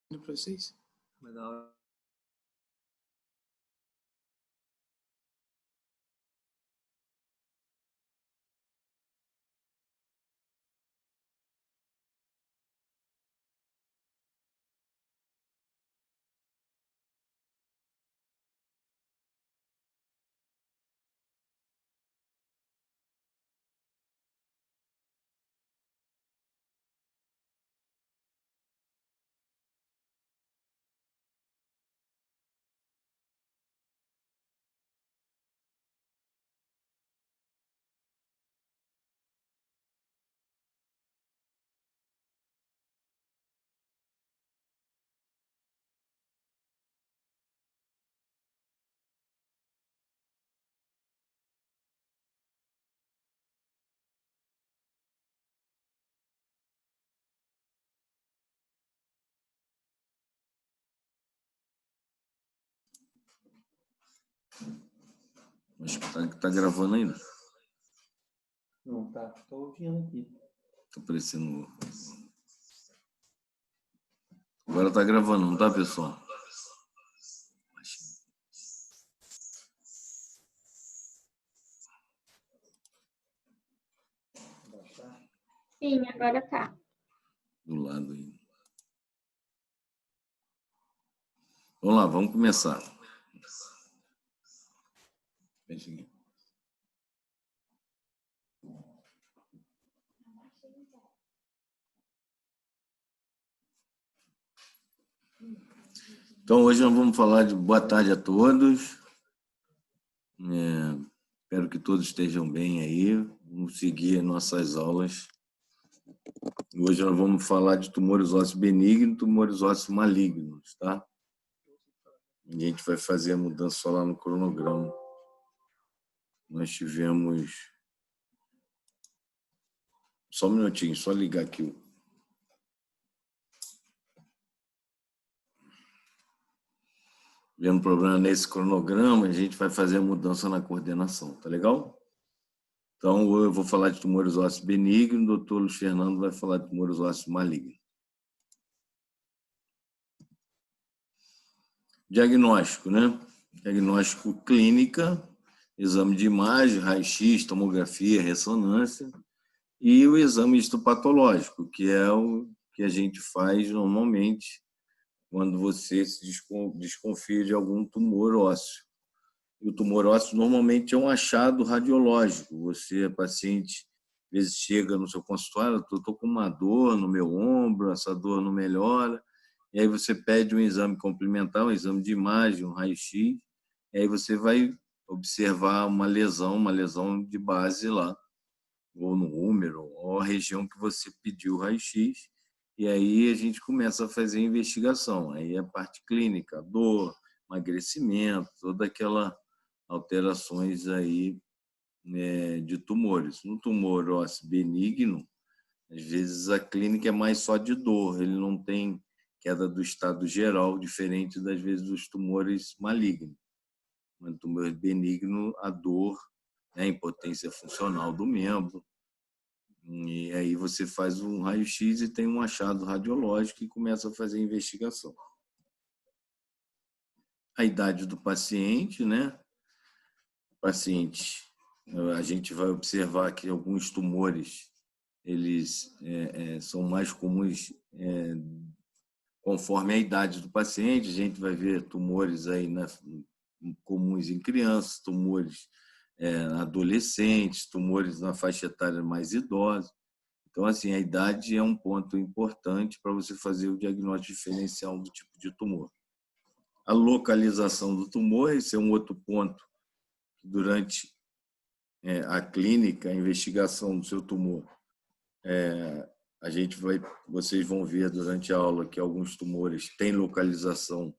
para vocês. Acho que tá gravando ainda. Não, tá. Tô ouvindo aqui. Tá aparecendo. Agora tá gravando, não tá, pessoal? Sim, agora tá. Do lado aí. Vamos lá, vamos começar. Então, hoje nós vamos falar de boa tarde a todos. Espero que todos estejam bem aí. Vamos seguir nossas aulas. Hoje nós vamos falar de tumores ósseos benignos e tumores ósseos malignos, tá? E a gente vai fazer a mudança só lá no cronograma. Nós tivemos... Só um minutinho, só ligar aqui. Vendo problema nesse cronograma, a gente vai fazer a mudança na coordenação, tá legal? Então, eu vou falar de tumores ósseos benignos, o doutor Luiz Fernando vai falar de tumores ósseos malignos. Diagnóstico, né? Diagnóstico clínica, exame de imagem, raio-x, tomografia, ressonância, e o exame histopatológico, que é o que a gente faz normalmente quando você se desconfia de algum tumor ósseo. E o tumor ósseo normalmente é um achado radiológico. Você, paciente, às vezes chega no seu consultório, eu estou com uma dor no meu ombro, essa dor não melhora, e aí você pede um exame complementar, um exame de imagem, um raio-x, e aí você vai observar uma lesão de base lá, ou no úmero, ou a região que você pediu o raio-x, e aí a gente começa a fazer a investigação. Aí a parte clínica, dor, emagrecimento, toda aquela alterações aí, né, de tumores. No tumor ósseo benigno, às vezes a clínica é mais só de dor, ele não tem queda do estado geral, diferente das vezes dos tumores malignos. No tumor benigno, a dor, né, a impotência funcional do membro, e aí você faz um raio-x e tem um achado radiológico e começa a fazer a investigação. A idade do paciente, né? Paciente, a gente vai observar que alguns tumores eles são mais comuns conforme a idade do paciente. A gente vai ver tumores aí comuns em crianças, tumores adolescentes, tumores na faixa etária mais idosa. Então, assim, a idade é um ponto importante para você fazer o diagnóstico diferencial do tipo de tumor. A localização do tumor, esse é um outro ponto. Durante a clínica, a investigação do seu tumor, vocês vão ver durante a aula que alguns tumores têm localização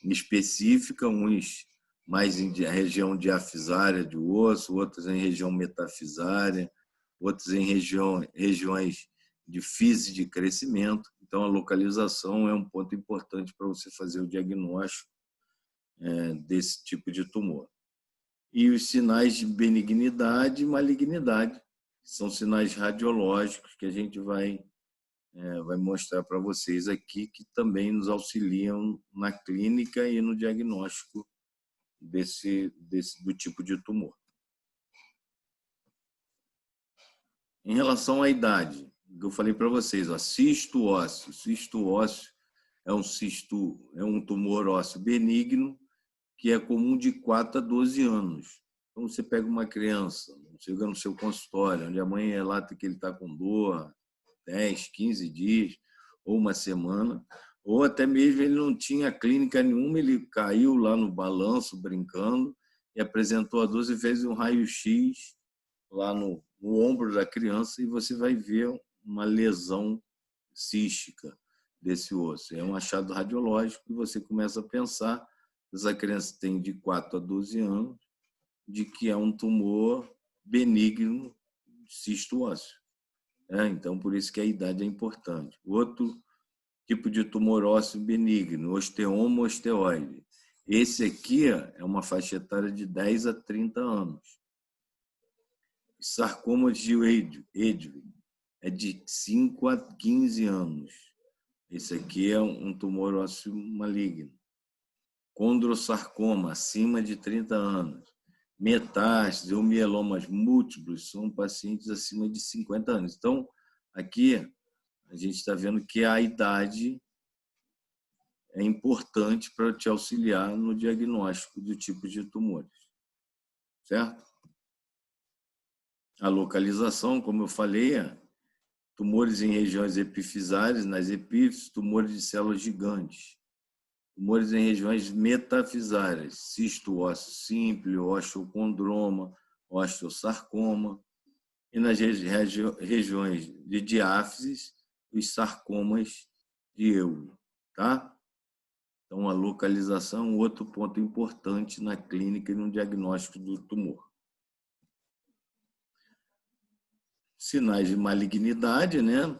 específica, uns mais em região diafisária do osso, outros em região metafisária, outros em regiões de fise de crescimento. Então, a localização é um ponto importante para você fazer o diagnóstico desse tipo de tumor. E os sinais de benignidade e malignidade, são sinais radiológicos que a gente vai vai mostrar para vocês aqui que também nos auxiliam na clínica e no diagnóstico do tipo de tumor. Em relação à idade, que eu falei para vocês, ó, cisto ósseo. Cisto ósseo é um tumor ósseo benigno que é comum de 4 a 12 anos. Então, você pega uma criança, chega no seu consultório, onde a mãe relata que ele está com dor 10, 15 dias, ou uma semana, ou até mesmo ele não tinha clínica nenhuma, ele caiu lá no balanço brincando e apresentou a dor e fez um raio-x lá no ombro da criança e você vai ver uma lesão cística desse osso. É um achado radiológico e você começa a pensar, essa criança tem de 4 a 12 anos, de que é um tumor benigno cisto ósseo. Então, por isso que a idade é importante. Outro tipo de tumor ósseo benigno, osteoma osteoide. Esse aqui é uma faixa etária de 10 a 30 anos. Sarcoma de Ewing é de 5 a 15 anos. Esse aqui é um tumor ósseo maligno. Condrosarcoma, acima de 30 anos. Metástase ou mielomas múltiplos são pacientes acima de 50 anos. Então, aqui a gente está vendo que a idade é importante para te auxiliar no diagnóstico do tipo de tumores. Certo? A localização, como eu falei, tumores em regiões epifisárias, nas epífises, tumores de células gigantes. Tumores em regiões metafisárias, cisto ósseo simples, osteocondroma, osteosarcoma. E nas regiões de diáfises, os sarcomas de Ewing. Tá? Então, a localização é um outro ponto importante na clínica e no diagnóstico do tumor. Sinais de malignidade, né?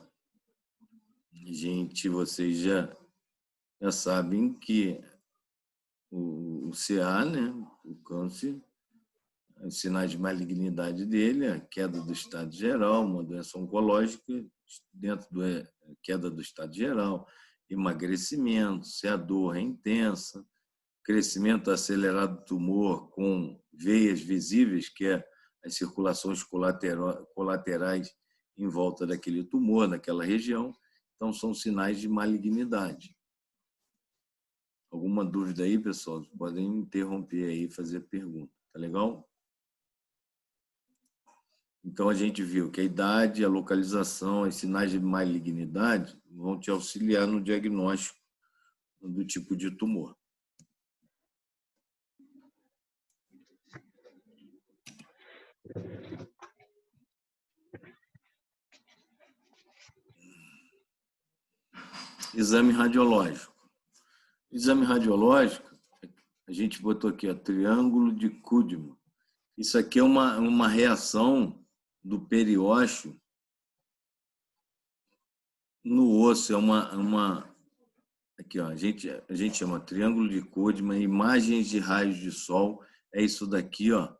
Vocês já sabem que o CA, né? O câncer, os sinais de malignidade dele, a queda do estado geral, uma doença oncológica, dentro da queda do estado geral, emagrecimento, se a dor é intensa, crescimento acelerado do tumor com veias visíveis, que é as circulações colaterais em volta daquele tumor, naquela região. Então, são sinais de malignidade. Alguma dúvida aí, pessoal? Podem interromper aí e fazer pergunta. Tá legal? Então, a gente viu que a idade, a localização, os sinais de malignidade vão te auxiliar no diagnóstico do tipo de tumor. Exame radiológico. Exame radiológico, a gente botou aqui, ó, triângulo de Kudman. Isso aqui é uma reação do periósteo no osso. Aqui, ó, a gente chama triângulo de Kudman, imagens de raios de sol. É isso daqui, ó.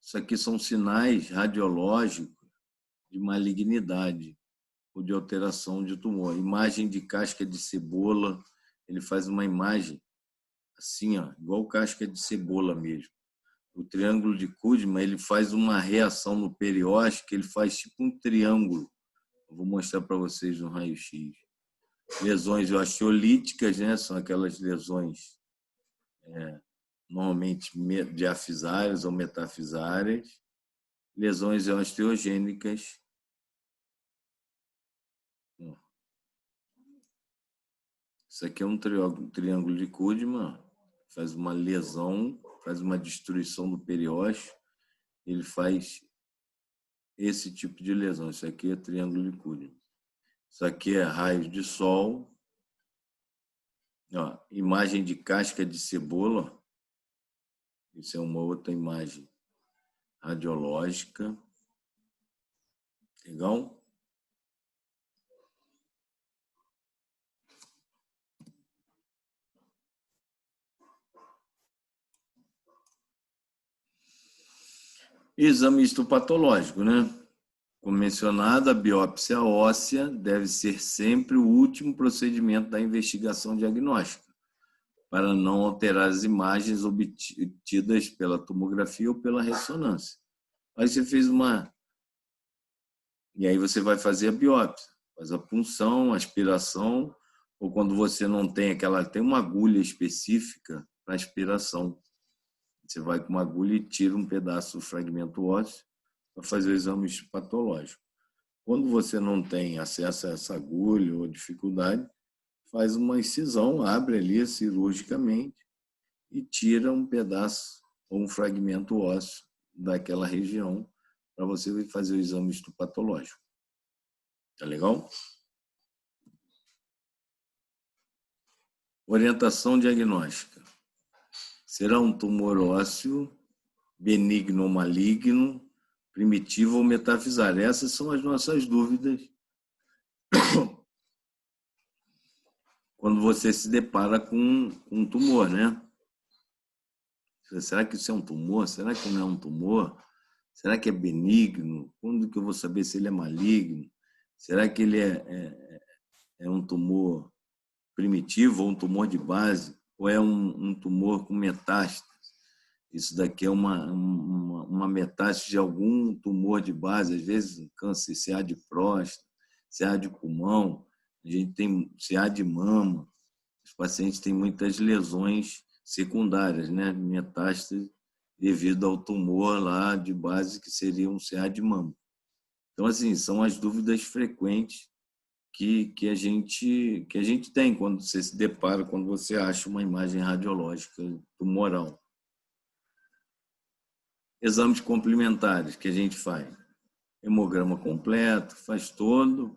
Isso aqui são sinais radiológicos de malignidade ou de alteração de tumor. Imagem de casca de cebola, ele faz uma imagem assim, ó, igual casca de cebola mesmo. O triângulo de Kudman, ele faz uma reação no periósteo, que ele faz tipo um triângulo. Eu vou mostrar para vocês no raio-x. Lesões osteolíticas, né? São aquelas lesões normalmente diafisárias ou metafisárias. Lesões osteogênicas. Isso aqui é um triângulo de Kudman, faz uma lesão, faz uma destruição do periósteo, ele faz esse tipo de lesão. Isso aqui é triângulo de Kudman. Isso aqui é raios de sol. Ó, imagem de casca de cebola. Isso é uma outra imagem radiológica. Legal? Exame histopatológico, né? como mencionado, a biópsia óssea deve ser sempre o último procedimento da investigação diagnóstica, para não alterar as imagens obtidas pela tomografia ou pela ressonância. Aí você fez E aí você vai fazer a biópsia, faz a punção, a aspiração, ou quando você não tem tem uma agulha específica para aspiração. Você vai com uma agulha e tira um pedaço do fragmento ósseo para fazer o exame histopatológico. Quando você não tem acesso a essa agulha ou dificuldade, faz uma incisão, abre ali cirurgicamente e tira um pedaço ou um fragmento ósseo daquela região para você fazer o exame histopatológico. Tá legal? Orientação diagnóstica. Será um tumor ósseo, benigno ou maligno, primitivo ou metafisário? Essas são as nossas dúvidas quando você se depara com um tumor, né? Será que isso é um tumor? Será que não é um tumor? Será que é benigno? Quando que eu vou saber se ele é maligno? Será que ele é um tumor primitivo ou um tumor de base? Ou é um tumor com metástase? Isso daqui é uma metástase de algum tumor de base, às vezes câncer CA de próstata, CA de pulmão, a gente tem CA de mama. Os pacientes têm muitas lesões secundárias, né? Metástase devido ao tumor lá de base, que seria um CA de mama. Então, assim, são as dúvidas frequentes que a gente tem quando você se depara, quando você acha uma imagem radiológica tumoral. Exames complementares que a gente faz. Hemograma completo, faz todo.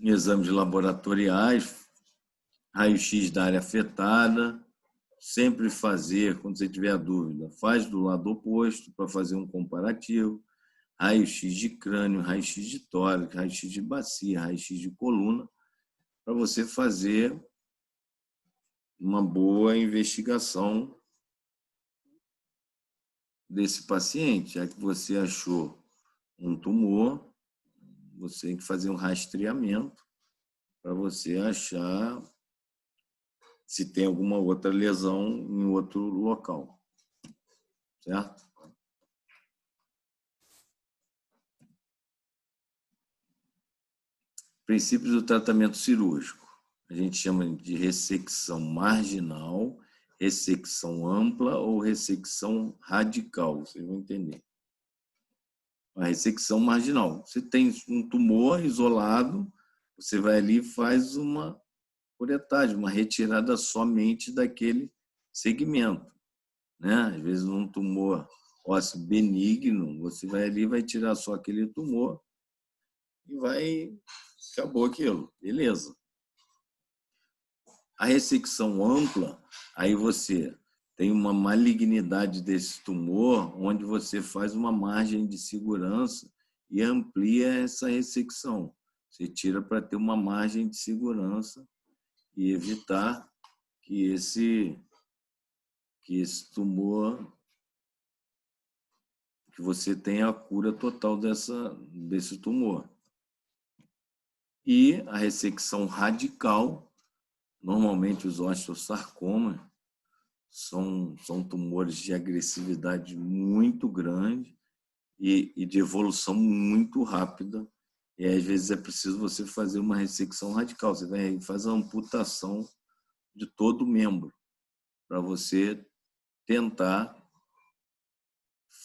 Exames laboratoriais, raio-x da área afetada. Sempre fazer, quando você tiver dúvida, faz do lado oposto para fazer um comparativo. Raio-x de crânio, raio-x de tórax, raio-x de bacia, raio-x de coluna, para você fazer uma boa investigação desse paciente. Já que você achou um tumor, você tem que fazer um rastreamento para você achar se tem alguma outra lesão em outro local. Certo? Princípios do tratamento cirúrgico. A gente chama de ressecção marginal, ressecção ampla ou ressecção radical. Vocês vão entender. A ressecção marginal. Você tem um tumor isolado, você vai ali e faz uma curetagem, uma retirada somente daquele segmento, né? Às vezes, um tumor ósseo benigno, você vai ali e vai tirar só aquele tumor e acabou aquilo, beleza. A ressecção ampla, aí você tem uma malignidade desse tumor, onde você faz uma margem de segurança e amplia essa ressecção. Você tira para ter uma margem de segurança e evitar que esse tumor, que você tenha a cura total desse tumor. E a ressecção radical, normalmente os osteosarcomas, são tumores de agressividade muito grande e de evolução muito rápida. E às vezes é preciso você fazer uma ressecção radical. Você vai fazer a amputação de todo o membro para você tentar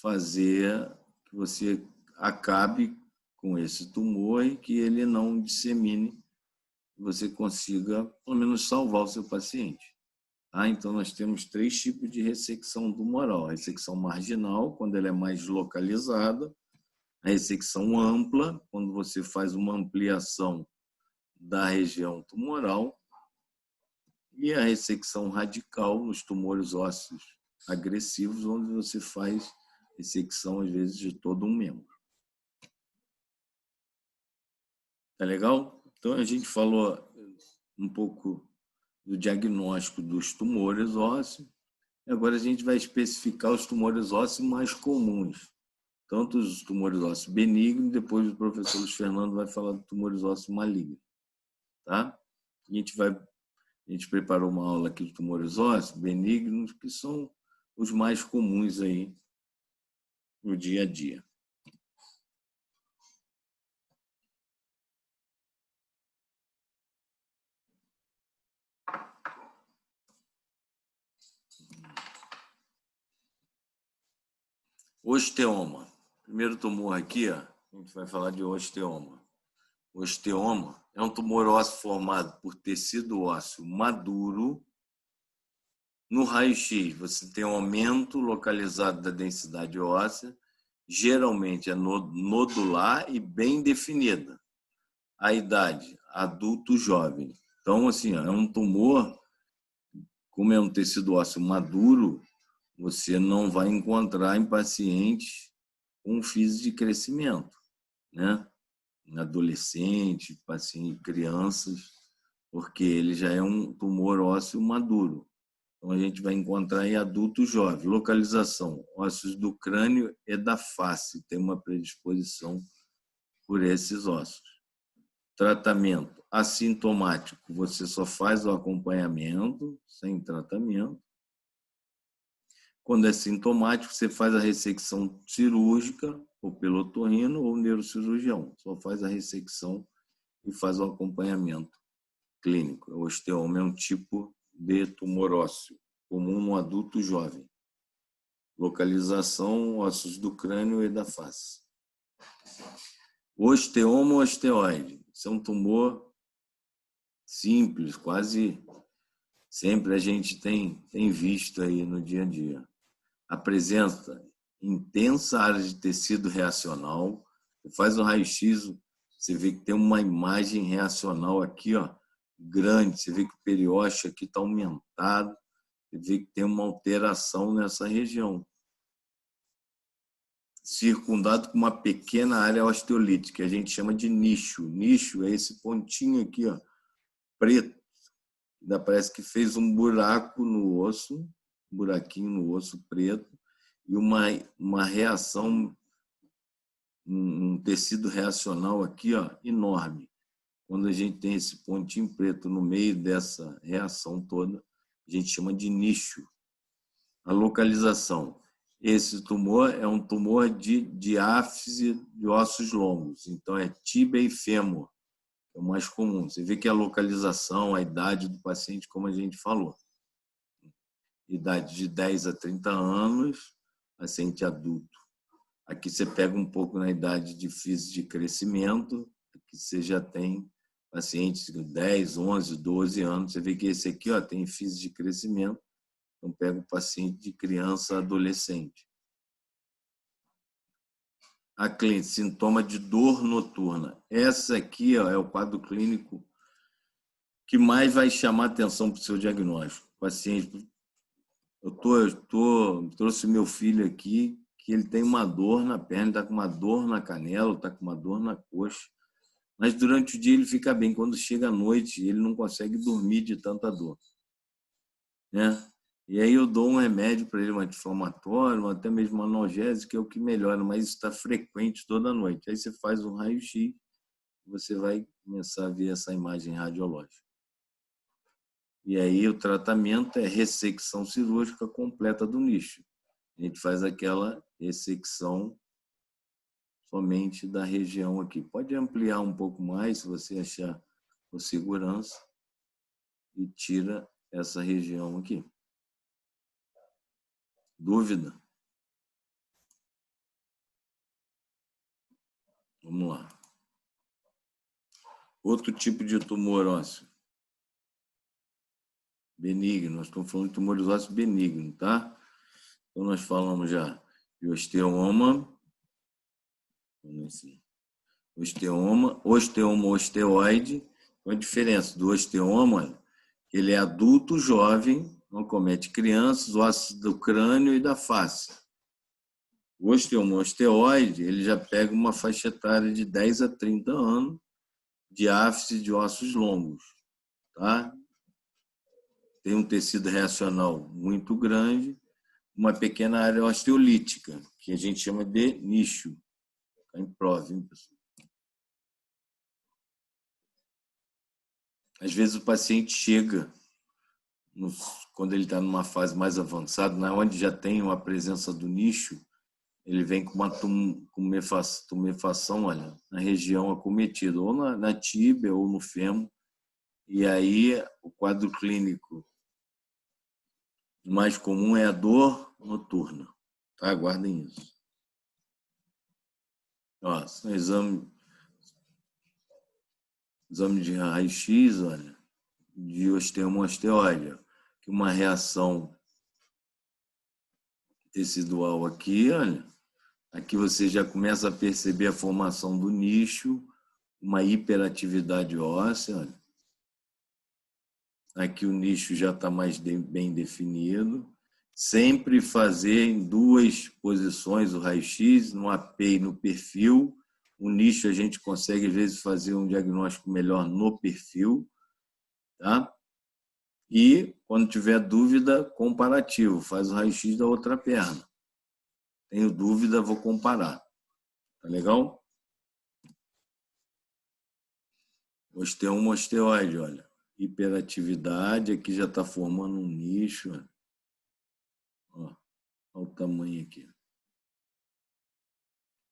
fazer que você acabe com esse tumor e que ele não dissemine, que você consiga, pelo menos, salvar o seu paciente. Então, nós temos 3 tipos de ressecção tumoral. A ressecção marginal, quando ela é mais localizada. A ressecção ampla, quando você faz uma ampliação da região tumoral. E a ressecção radical, nos tumores ósseos agressivos, onde você faz ressecção, às vezes, de todo um membro. Tá legal? Então, a gente falou um pouco do diagnóstico dos tumores ósseos. Agora a gente vai especificar os tumores ósseos mais comuns. tanto os tumores ósseos benignos, depois o professor Luiz Fernando vai falar de tumores ósseos malignos, tá? A gente preparou uma aula aqui de tumores ósseos benignos, que são os mais comuns aí no dia a dia. Osteoma. Primeiro tumor aqui, ó, a gente vai falar de osteoma. O osteoma é um tumor ósseo formado por tecido ósseo maduro. No raio-x, você tem um aumento localizado da densidade óssea, geralmente é nodular e bem definida. A idade, adulto jovem. Então, assim, é um tumor, como é um tecido ósseo maduro, você não vai encontrar em pacientes com fase de crescimento, né? Em adolescente, paciente, crianças, porque ele já é um tumor ósseo maduro. Então, a gente vai encontrar em adulto jovem. Localização, ossos do crânio e da face. Tem uma predisposição por esses ossos. Tratamento assintomático. Você só faz o acompanhamento, sem tratamento. Quando é sintomático, você faz a ressecção cirúrgica, ou pelo otorrino ou neurocirurgião. Só faz a ressecção e faz o acompanhamento clínico. O osteoma é um tipo de tumor ósseo, comum no adulto jovem. Localização, ossos do crânio e da face. Osteoma ou osteoide. Isso é um tumor simples, quase sempre a gente tem visto aí no dia a dia. Apresenta intensa área de tecido reacional. Você faz um raio-x, você vê que tem uma imagem reacional aqui, ó, grande. Você vê que o periósteo aqui está aumentado. Você vê que tem uma alteração nessa região. Circundado com uma pequena área osteolítica, que a gente chama de nicho. Nicho é esse pontinho aqui, ó, preto. Ainda parece que fez um buraco no osso, um buraquinho no osso preto, e uma reação, um tecido reacional aqui, ó, enorme. Quando a gente tem esse pontinho preto no meio dessa reação toda, a gente chama de nicho. A localização. Esse tumor é um tumor de diáfise de ossos longos. Então, é tíbia e fêmur. É o mais comum. Você vê que a localização, a idade do paciente, como a gente falou. Idade de 10 a 30 anos, paciente adulto. Aqui você pega um pouco na idade de fase de crescimento, aqui você já tem pacientes de 10, 11, 12 anos. Você vê que esse aqui, ó, tem fase de crescimento. Então, pega o paciente de criança a adolescente. A clínica, sintoma de dor noturna. Essa aqui, ó, é o quadro clínico que mais vai chamar atenção para o seu diagnóstico. O paciente, trouxe meu filho aqui, que ele tem uma dor na perna, está com uma dor na canela, está com uma dor na coxa, mas durante o dia ele fica bem. Quando chega à noite, ele não consegue dormir de tanta dor, né? E aí eu dou um remédio para ele, um anti-inflamatório, até mesmo um analgésico, que é o que melhora, mas isso está frequente toda noite. Aí você faz um raio-x, você vai começar a ver essa imagem radiológica. E aí o tratamento é ressecção cirúrgica completa do nicho. A gente faz aquela ressecção somente da região aqui. Pode ampliar um pouco mais, se você achar com segurança, e tira essa região aqui. Dúvida? Vamos lá. Outro tipo de tumor ósseo. Benigno. Nós estamos falando de tumores ósseos benignos, tá? Então, nós falamos já de osteoma, osteoide. Qual a diferença do osteoma? Ele é adulto, jovem, não comete crianças, ossos do crânio e da face. O osteoide, ele já pega uma faixa etária de 10 a 30 anos, diáfise de ossos longos, tá? Tem um tecido reacional muito grande, uma pequena área osteolítica, que a gente chama de nicho. Está em prova, hein, pessoal? Às vezes o paciente chega, quando ele está numa fase mais avançada, onde já tem uma presença do nicho, ele vem com uma tumefação, olha, na região acometida, ou na tíbia ou no fêmur, e aí o quadro clínico mais comum é a dor noturna, tá? Guardem isso. Ó, exame de raio-x, olha, de osteomosteóide, que uma reação tecidual aqui, olha, aqui você já começa a perceber a formação do nicho, uma hiperatividade óssea, olha. Aqui o nicho já está mais bem definido. Sempre fazer em 2 posições o raio-x, no AP e no perfil. O nicho a gente consegue, às vezes, fazer um diagnóstico melhor no perfil. Tá? E, quando tiver dúvida, comparativo. Faz o raio-x da outra perna. Tenho dúvida, vou comparar. Tá legal? Osteomosteóide, olha. Hiperatividade, aqui já está formando um nicho. Ó, olha o tamanho aqui.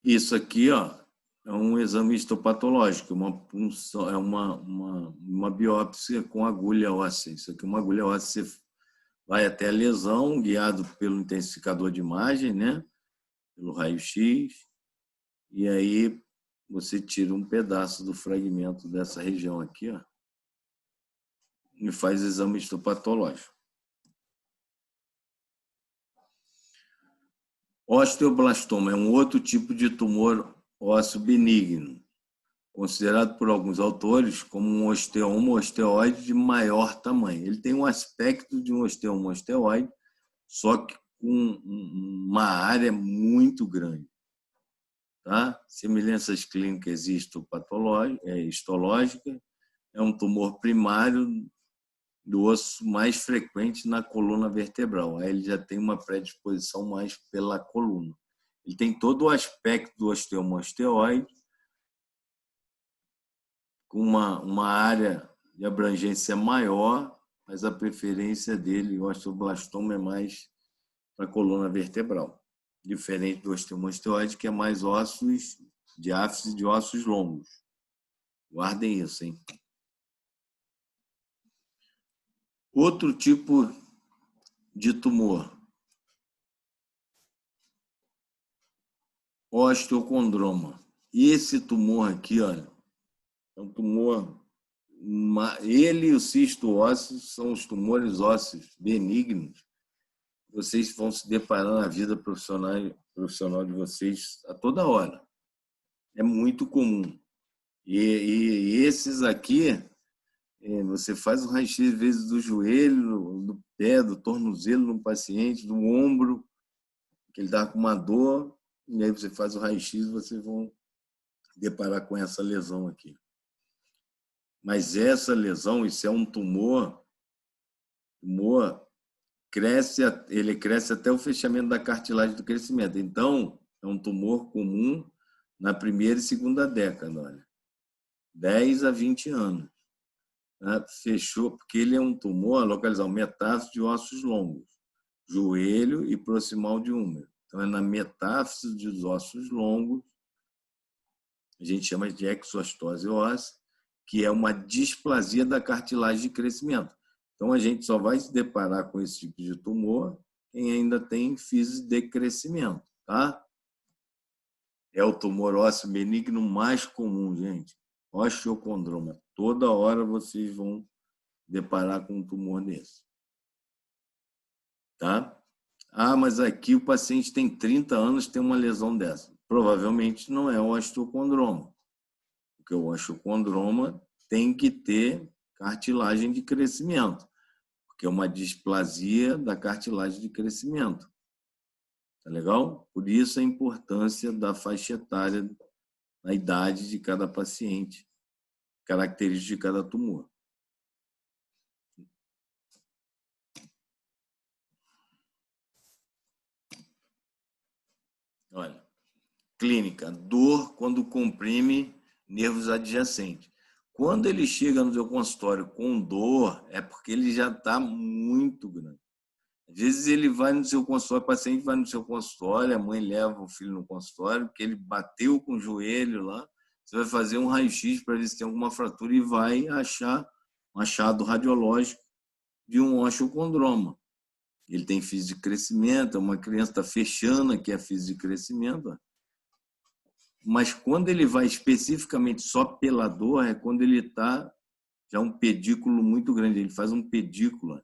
Isso aqui, ó, é um exame histopatológico, é uma biópsia com agulha óssea. Isso aqui é uma agulha óssea. Você vai até a lesão, guiado pelo intensificador de imagem, né? Pelo raio-x, e aí você tira um pedaço do fragmento dessa região aqui, ó, e faz exame histopatológico. Osteoblastoma é um outro tipo de tumor ósseo benigno, considerado por alguns autores como um osteomosteoide de maior tamanho. Ele tem um aspecto de um osteomosteoide, só que com uma área muito grande. Tá? Semelhanças clínicas e histológicas, é um tumor primário do osso mais frequente na coluna vertebral. Aí ele já tem uma predisposição mais pela coluna. Ele tem todo o aspecto do osteomosteoide, com uma área de abrangência maior, mas a preferência dele, o osteoblastoma, é mais para a coluna vertebral, diferente do osteomosteoide, que é mais ossos, diáfise de ossos longos. Guardem isso, hein? Outro tipo de tumor, osteocondroma. E esse tumor aqui, olha, é um tumor, ele e o cisto ósseo são os tumores ósseos benignos. Vocês vão se deparar na vida profissional de vocês a toda hora. É muito comum. E esses aqui, você faz o raio-x, às vezes, do joelho, do pé, do tornozelo no paciente, do ombro, que ele está com uma dor, e aí você faz o raio-x e vocês vão deparar com essa lesão aqui. Mas essa lesão, isso é um tumor ele cresce até o fechamento da cartilagem do crescimento. Então, é um tumor comum na primeira e segunda década, olha, 10 a 20 anos. Né? Fechou, porque ele é um tumor localizado, metáfise de ossos longos, joelho e proximal de húmero. Então, é na metáfise dos ossos longos, a gente chama de exostose óssea, que é uma displasia da cartilagem de crescimento. Então, a gente só vai se deparar com esse tipo de tumor quem ainda tem fise de crescimento, tá? É o tumor ósseo benigno mais comum, gente. Osteocondroma. Toda hora vocês vão deparar com um tumor desse. Tá? Ah, mas aqui o paciente tem 30 anos e tem uma lesão dessa. Provavelmente não é o osteocondroma. Porque o osteocondroma tem que ter cartilagem de crescimento, porque é uma displasia da cartilagem de crescimento. Tá legal? Por isso a importância da faixa etária, na idade de cada paciente, características de cada tumor. Clínica, dor quando comprime nervos adjacentes. Quando ele chega no seu consultório com dor, é porque ele já está muito grande. Às vezes ele vai no seu consultório, o paciente vai no seu consultório, a mãe leva o filho no consultório, porque ele bateu com o joelho lá, você vai fazer um raio-x para ver se tem alguma fratura e vai achar um achado radiológico de um osteocondroma. Ele tem físico de crescimento, uma criança está fechando aqui a físico de crescimento, mas quando ele vai especificamente só pela dor, é quando ele está já um pedículo muito grande, ele faz um pedículo.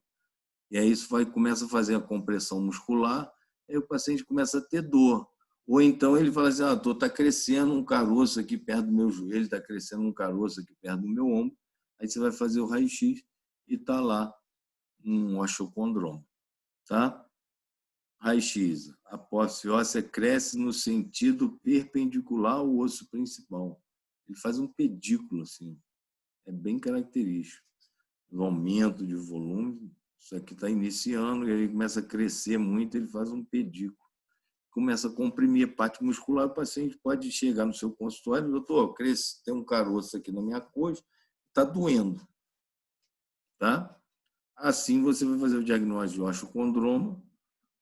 E aí isso começa a fazer a compressão muscular, aí o paciente começa a ter dor. Ou então ele fala assim, está crescendo um caroço aqui perto do meu joelho, está crescendo um caroço aqui perto do meu ombro. Aí você vai fazer o raio-x e está lá um osteocondroma. Tá? Raio-x, a apófise óssea cresce no sentido perpendicular ao osso principal. Ele faz um pedículo, assim. É bem característico. O aumento de volume, isso aqui está iniciando, e ele começa a crescer muito, ele faz um pedículo. Começa a comprimir a parte muscular, o paciente pode chegar no seu consultório, doutor, tem um caroço aqui na minha coxa, está doendo. Tá? Assim você vai fazer o diagnóstico de osteocondroma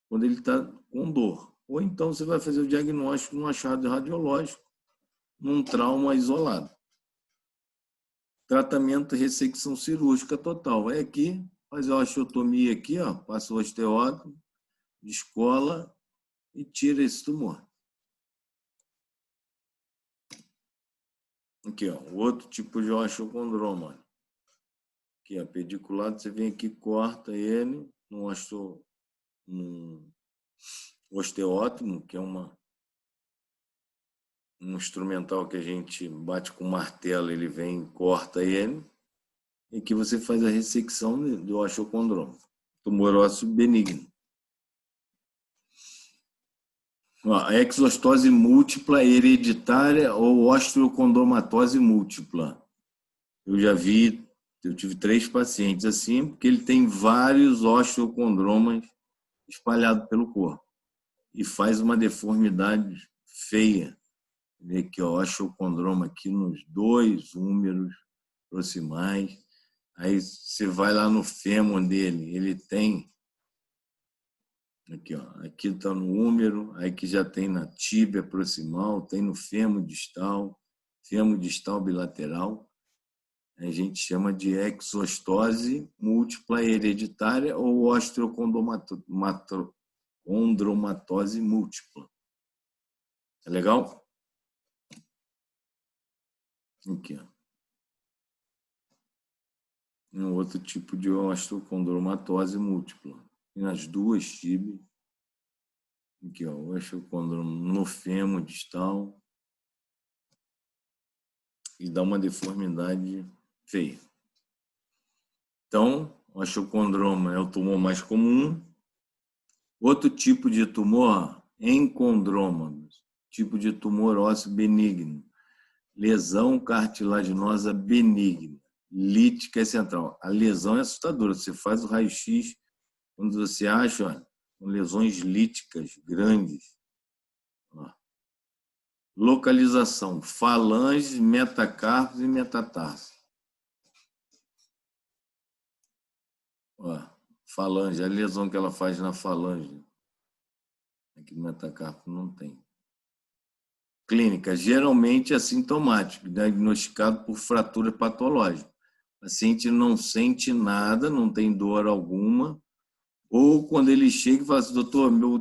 quando ele está com dor. Ou então você vai fazer o diagnóstico num achado radiológico, num trauma isolado. Tratamento, ressecção cirúrgica total. É aqui, faz a osteotomia aqui, passa o osteótomo, descola e tira esse tumor. Aqui, o outro tipo de osteocondroma. Aqui, pediculado, você vem aqui, corta ele num osteótomo, que é um instrumental que a gente bate com martelo, ele vem, corta ele, e que você faz a ressecção do osteocondroma, tumor ósseo benigno. A exostose múltipla hereditária ou osteocondromatose múltipla. Eu tive 3 pacientes assim, porque ele tem vários osteocondromas espalhados pelo corpo e faz uma deformidade feia. Vê aqui, osteocondroma aqui nos 2 úmeros proximais. Aí você vai lá no fêmur dele, ele tem aqui está no úmero, aí que já tem na tíbia proximal, tem no fêmur distal bilateral. A gente chama de exostose múltipla hereditária ou osteocondromatose múltipla. É legal? Aqui, um outro tipo de osteocondromatose múltipla. E nas 2 tíbias. Aqui, osteocondroma no fêmur distal. E dá uma deformidade feia. Então, o osteocondroma é o tumor mais comum. Outro tipo de tumor, encondroma, tipo de tumor ósseo benigno. Lesão cartilaginosa benigna, lítica central. A lesão é assustadora. Você faz o raio-x, quando você acha lesões líticas grandes. Localização, falange, metacarpos e metatarso. Falange, a lesão que ela faz na falange. Aqui no metacarpo não tem. Clínica, geralmente assintomático, diagnosticado por fratura patológica. O paciente não sente nada, não tem dor alguma, ou quando ele chega e fala assim, doutor, meu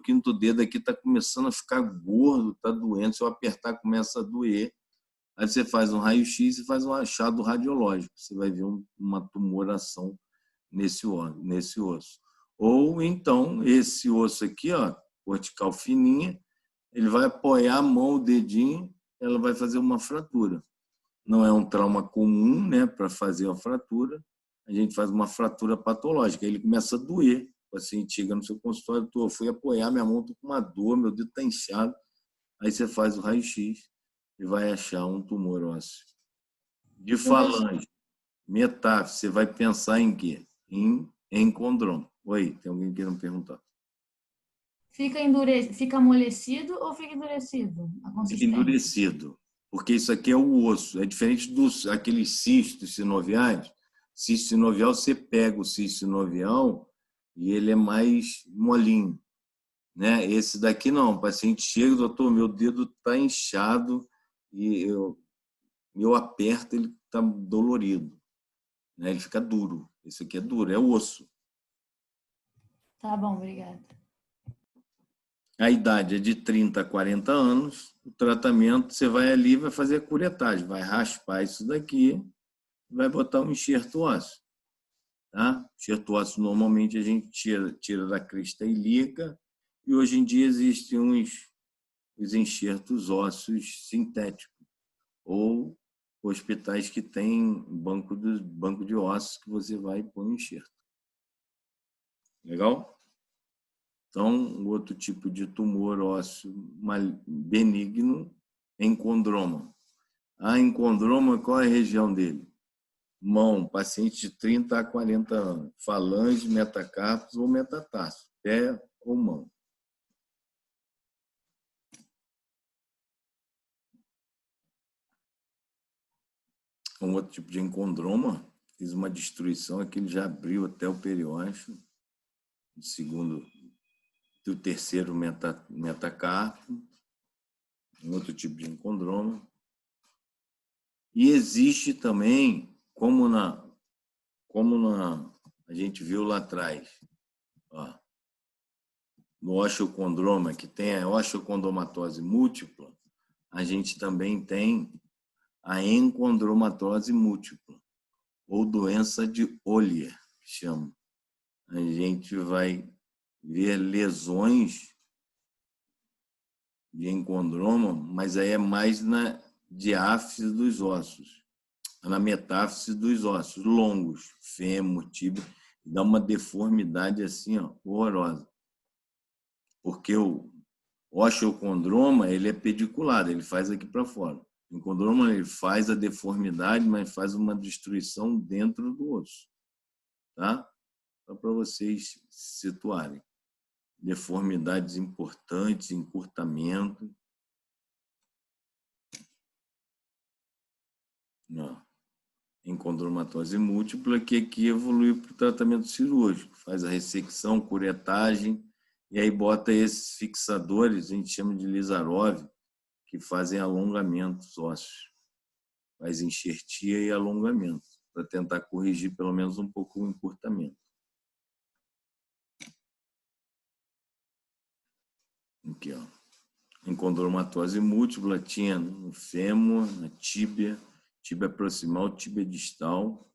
quinto dedo aqui está começando a ficar gordo, está doendo, se eu apertar começa a doer. Aí você faz um raio-x e faz um achado radiológico, você vai ver uma tumoração nesse osso. Ou então, esse osso aqui, cortical fininha, ele vai apoiar a mão, o dedinho, ela vai fazer uma fratura. Não é um trauma comum, né, para fazer a fratura, a gente faz uma fratura patológica, aí ele começa a doer. O paciente chega no seu consultório, eu fui apoiar minha mão, estou com uma dor, meu dedo está inchado. Aí você faz o raio-x e vai achar um tumor ósseo. De falange, metáfise, você vai pensar em quê? Em encondroma. Oi, tem alguém querendo perguntar? Fica amolecido ou fica endurecido? A Fica consistência. endurecido, porque isso aqui é o osso. É diferente dos aqueles cistos sinoviais. Cisto sinovial, você pega o cisto sinovial e ele é mais molinho, né? Esse daqui não. O paciente chega, doutor, meu dedo está inchado e eu aperto, ele está dolorido, né? Ele fica duro. Esse aqui é duro, é osso. Tá bom, obrigada. A idade é de 30 a 40 anos. O tratamento, você vai ali e vai fazer a curetagem, vai raspar isso daqui, vai botar um enxerto ósseo. Tá? Enxerto ósseo, normalmente, a gente tira da crista ilíaca e hoje em dia existem os enxertos ósseos sintéticos ou hospitais que têm banco de ossos que você vai e põe um enxerto. Legal? Então, o outro tipo de tumor ósseo benigno é encondroma. A encondroma, qual é a região dele? Mão, paciente de 30 a 40 anos. Falange, metacarpos ou metatarso. Pé ou mão. Um outro tipo de encondroma, fiz uma destruição, aqui ele já abriu até o periósteo, do terceiro metacarpo, um outro tipo de encondroma. E existe também, como a gente viu lá atrás, ó, no osteocondroma, que tem a osteocondomatose múltipla, a gente também tem a encondromatose múltipla, ou doença de Ollier, que chama. A gente vai ver lesões de encondroma, mas aí é mais na diáfise dos ossos, na metáfise dos ossos longos, fêmur, tíbia, dá uma deformidade assim, ó, horrorosa. Porque o osteocondroma, ele é pediculado, ele faz aqui para fora. O encondroma, ele faz a deformidade, mas faz uma destruição dentro do osso. Tá? Só para vocês se situarem. Deformidades importantes, encurtamento. Não. Encondromatose múltipla, que aqui evolui para o tratamento cirúrgico. Faz a ressecção, curetagem, e aí bota esses fixadores, a gente chama de Lizarov, que fazem alongamentos ósseos. Faz enxertia e alongamento, para tentar corrigir pelo menos um pouco o encurtamento. Aqui, ó. Encondromatose múltipla tinha no fêmur, na tíbia proximal, tíbia distal.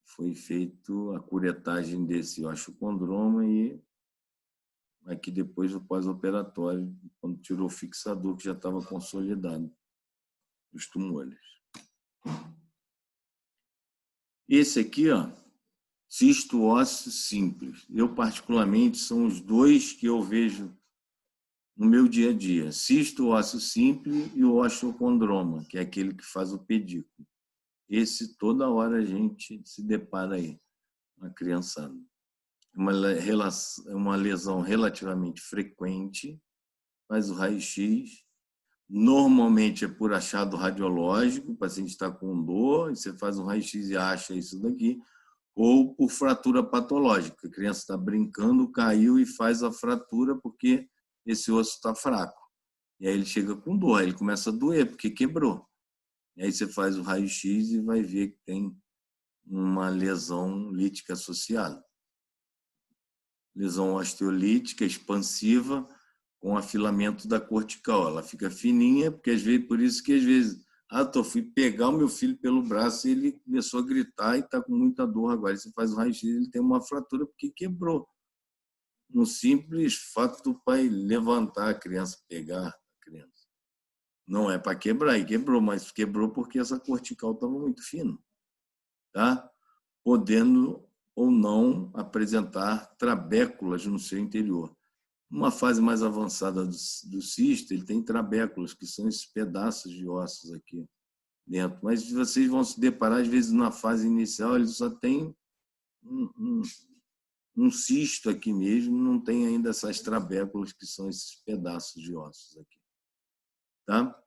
Foi feito a curetagem desse osteocondroma e aqui depois do pós-operatório, quando tirou o fixador que já estava consolidado os tumores. Esse aqui, ó, cisto ósseo simples. Eu, particularmente, são os dois que eu vejo no meu dia a dia. Cisto ósseo simples e o osteocondroma, que é aquele que faz o pedículo. Esse, toda hora a gente se depara aí, na criançada. Uma lesão relativamente frequente, faz o raio-x. Normalmente é por achado radiológico, o paciente está com dor, e você faz um raio-x e acha isso daqui, ou por fratura patológica. A criança está brincando, caiu e faz a fratura porque esse osso está fraco. E aí ele chega com dor, aí ele começa a doer porque quebrou. E aí você faz o raio-x e vai ver que tem uma lesão lítica associada. Lesão osteolítica expansiva com afilamento da cortical. Ela fica fininha, porque às vezes, por isso que às vezes, fui pegar o meu filho pelo braço e ele começou a gritar e está com muita dor agora. Você faz o raio-x, ele tem uma fratura porque quebrou. No simples fato do pai levantar a criança, pegar a criança. Não é para quebrar, e quebrou, mas quebrou porque essa cortical estava muito fina. Tá? Podendo ou não apresentar trabéculas no seu interior. Numa fase mais avançada do cisto, ele tem trabéculas, que são esses pedaços de ossos aqui dentro. Mas vocês vão se deparar, às vezes, na fase inicial, ele só tem um cisto aqui mesmo, não tem ainda essas trabéculas, que são esses pedaços de ossos aqui. Tá?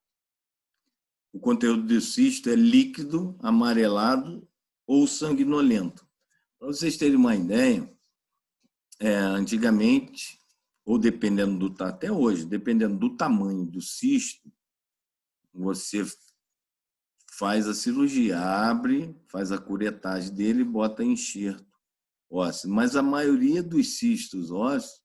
O conteúdo do cisto é líquido, amarelado ou sanguinolento. Para vocês terem uma ideia, antigamente, ou dependendo do até hoje, dependendo do tamanho do cisto, você faz a cirurgia, abre, faz a curetagem dele e bota enxerto ósseo. Mas a maioria dos cistos ósseos,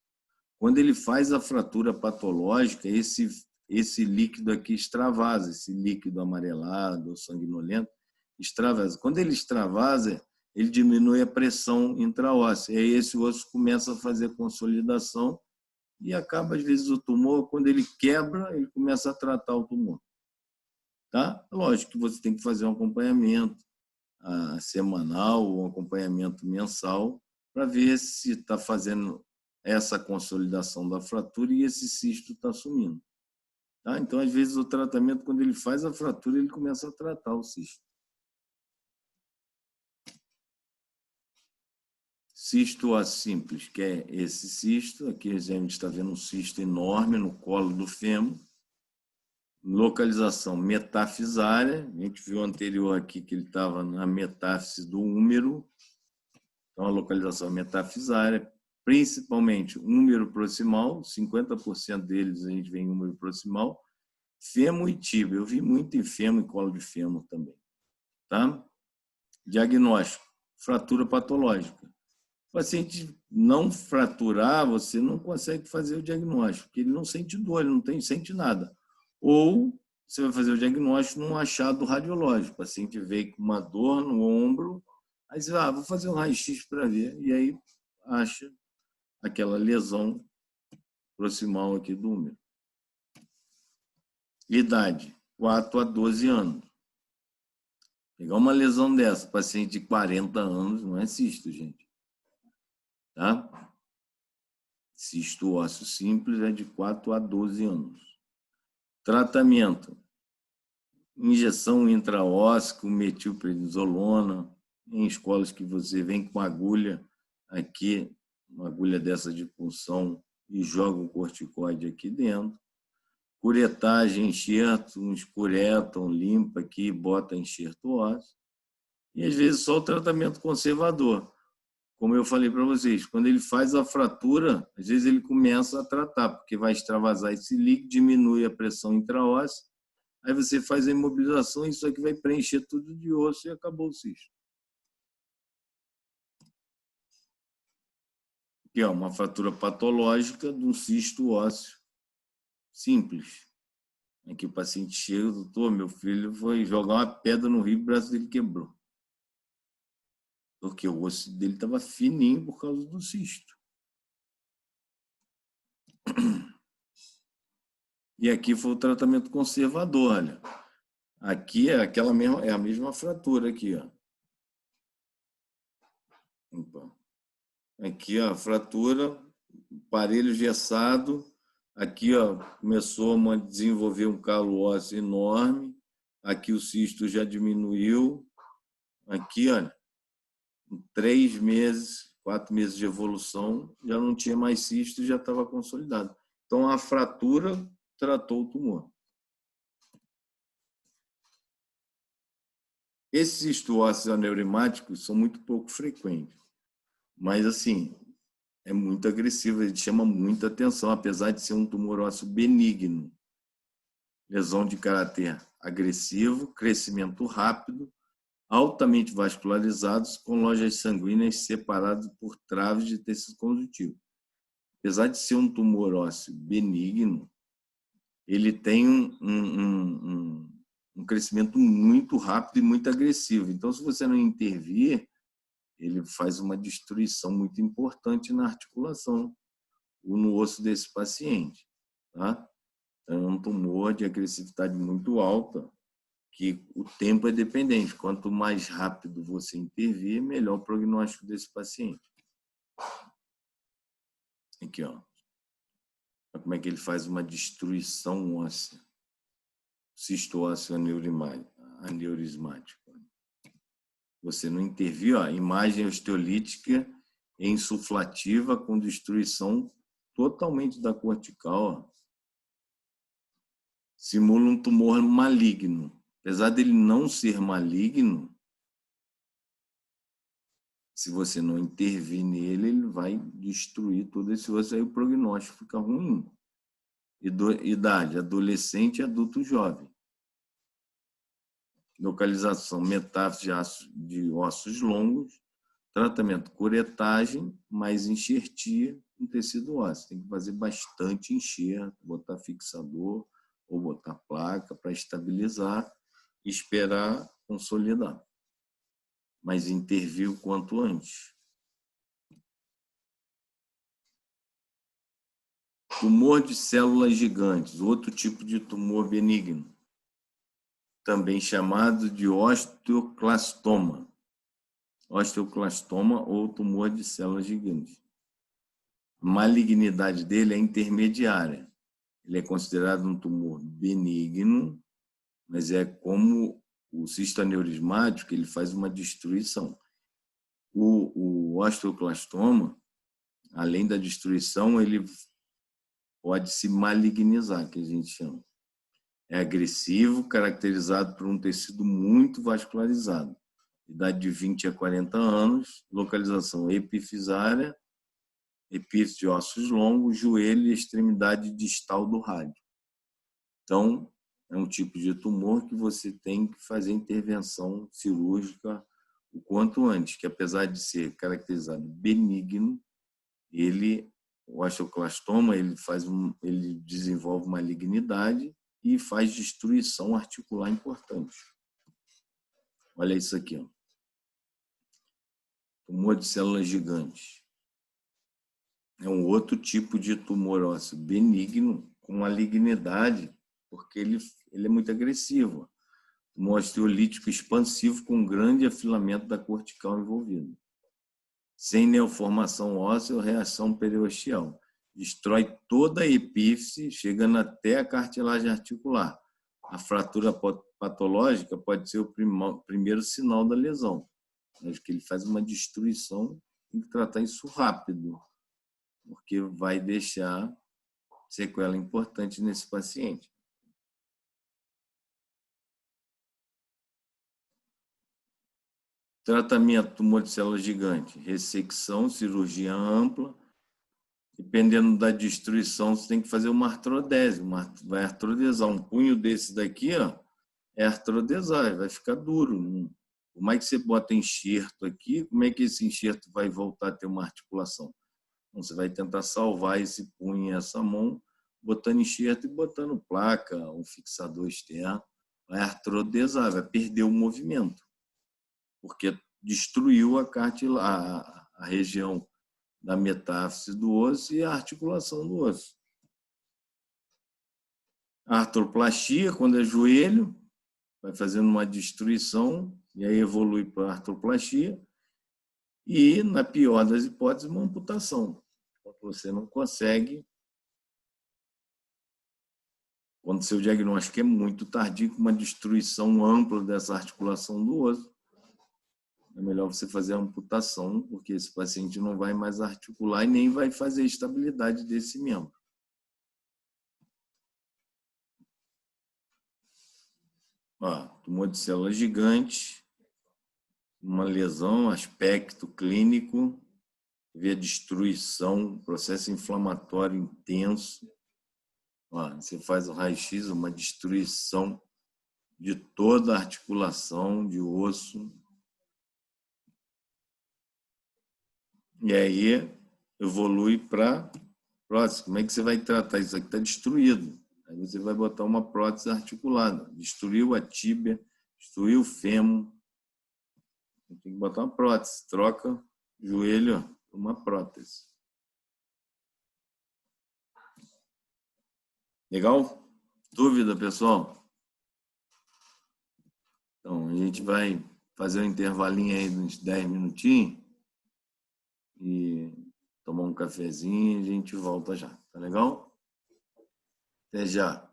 quando ele faz a fratura patológica, esse líquido aqui extravasa, esse líquido amarelado ou sanguinolento extravasa. Quando ele extravasa, ele diminui a pressão intraóssea. E aí esse osso começa a fazer consolidação e acaba, às vezes, o tumor, quando ele quebra, ele começa a tratar o tumor. Tá? Lógico que você tem que fazer um acompanhamento semanal ou um acompanhamento mensal para ver se está fazendo essa consolidação da fratura e esse cisto está sumindo. Tá? Então, às vezes, o tratamento, quando ele faz a fratura, ele começa a tratar o cisto. Cisto simples, que é esse cisto. Aqui a gente está vendo um cisto enorme no colo do fêmur. Localização metafisária. A gente viu anterior aqui que ele estava na metáfise do úmero. Então, a localização metafisária, principalmente úmero proximal, 50% deles a gente vê em úmero proximal, fêmur e tíbia. Eu vi muito em fêmur e colo de fêmur também. Tá? Diagnóstico, fratura patológica. O paciente não fraturar, você não consegue fazer o diagnóstico, porque ele não sente dor, ele não sente nada. Ou você vai fazer o diagnóstico num achado radiológico. O paciente veio com uma dor no ombro, aí você vai, vou fazer um raio-x para ver, e aí acha aquela lesão proximal aqui do úmero. Idade, 4 a 12 anos. Pegar uma lesão dessa, paciente de 40 anos, não é cisto, gente. Tá? Cisto ósseo simples é de 4 a 12 anos. Tratamento. Injeção intraóssea com metilprednisolona. Em escolas que você vem com agulha aqui, uma agulha dessa de punção, e joga um corticoide aqui dentro. Curetagem, enxerto, uns curetam, limpa aqui, bota enxerto ósseo. E às vezes só o tratamento conservador. Como eu falei para vocês, quando ele faz a fratura, às vezes ele começa a tratar, porque vai extravasar esse líquido, diminui a pressão intraóssea, aí você faz a imobilização e isso aqui vai preencher tudo de osso e acabou o cisto. Aqui, ó, uma fratura patológica de um cisto ósseo simples. Aqui o paciente chega, doutor, meu filho foi jogar uma pedra no rio e o braço dele quebrou. Porque o osso dele estava fininho por causa do cisto. E aqui foi o tratamento conservador, olha. Aqui é a mesma fratura aqui, ó. Então, aqui, ó, a fratura, aparelho engessado. Aqui, ó, começou a desenvolver um calo ósseo enorme. Aqui o cisto já diminuiu. Aqui, olha, em 3 meses, 4 meses de evolução, já não tinha mais cisto e já estava consolidado. Então, a fratura tratou o tumor. Esses cistos ósseos aneurismáticos são muito pouco frequentes, mas, assim, é muito agressivo, ele chama muita atenção, apesar de ser um tumor ósseo benigno. Lesão de caráter agressivo, crescimento rápido, altamente vascularizados, com lojas sanguíneas separadas por traves de tecido conjuntivo. Apesar de ser um tumor ósseo benigno, ele tem um crescimento muito rápido e muito agressivo. Então, se você não intervir, ele faz uma destruição muito importante na articulação ou no osso desse paciente. Tá? É um tumor de agressividade muito alta, que o tempo é dependente. Quanto mais rápido você intervir, melhor o prognóstico desse paciente. Aqui, ó. Olha como é que ele faz uma destruição óssea. Cisto ósseo aneurismático. Você não interviu, ó, imagem osteolítica insuflativa com destruição totalmente da cortical. Ó. Simula um tumor maligno. Apesar dele não ser maligno, se você não intervir nele, ele vai destruir todo esse osso, aí o prognóstico fica ruim. Idade, adolescente e adulto jovem. Localização, metáfise de ossos longos, tratamento, curetagem, mais enxertia no tecido ósseo. Tem que fazer bastante enxerto, botar fixador ou botar placa para estabilizar e esperar consolidar. Mas intervir o quanto antes. Tumor de células gigantes, outro tipo de tumor benigno, também chamado de osteoclastoma. Osteoclastoma ou tumor de células gigantes. A malignidade dele é intermediária. Ele é considerado um tumor benigno, mas é como o cisto aneurismático, ele faz uma destruição. O osteoclastoma, além da destruição, ele pode se malignizar, que a gente chama. É agressivo, caracterizado por um tecido muito vascularizado. Idade de 20 a 40 anos, localização epifisária, epífise de ossos longos, joelho e extremidade distal do rádio. Então, é um tipo de tumor que você tem que fazer intervenção cirúrgica o quanto antes, que apesar de ser caracterizado benigno, o osteoclastoma, ele desenvolve malignidade e faz destruição articular importante. Olha isso aqui, ó. Tumor de células gigantes. É um outro tipo de tumor ósseo benigno com malignidade, porque ele é muito agressivo. Tumor osteolítico expansivo com grande afilamento da cortical envolvida. Sem neoformação óssea ou reação periosteal. Destrói toda a epífise, chegando até a cartilagem articular. A fratura patológica pode ser o primeiro sinal da lesão. Mas que ele faz uma destruição, tem que tratar isso rápido, porque vai deixar sequela importante nesse paciente. Tratamento tumor de célula gigante, ressecção, cirurgia ampla. Dependendo da destruição, você tem que fazer uma artrodese, vai artrodesar. Um punho desse daqui, ó, é artrodesar, vai ficar duro. Como é que você bota enxerto aqui? Como é que esse enxerto vai voltar a ter uma articulação? Então, você vai tentar salvar esse punho e essa mão, botando enxerto e botando placa, um fixador externo. Vai artrodesar, vai perder o movimento, porque destruiu a região da metáfise do osso e a articulação do osso. A artroplastia, quando é joelho, vai fazendo uma destruição e aí evolui para a artroplastia e, na pior das hipóteses, uma amputação. Você não consegue, quando seu diagnóstico é muito tardio, com uma destruição ampla dessa articulação do osso, é melhor você fazer a amputação, porque esse paciente não vai mais articular e nem vai fazer a estabilidade desse membro. Ó, tumor de célula gigante, uma lesão, aspecto clínico, vê a destruição, processo inflamatório intenso. Ó, você faz o raio-x, uma destruição de toda a articulação de osso. E aí evolui para prótese. Como é que você vai tratar isso aqui? Está destruído. Aí você vai botar uma prótese articulada. Destruiu a tíbia, destruiu o fêmur. Tem que botar uma prótese. Troca o joelho por uma prótese. Legal? Dúvida, pessoal? Então, a gente vai fazer um intervalinho aí de uns 10 minutinhos e tomar um cafezinho e a gente volta já. Tá legal? Até já.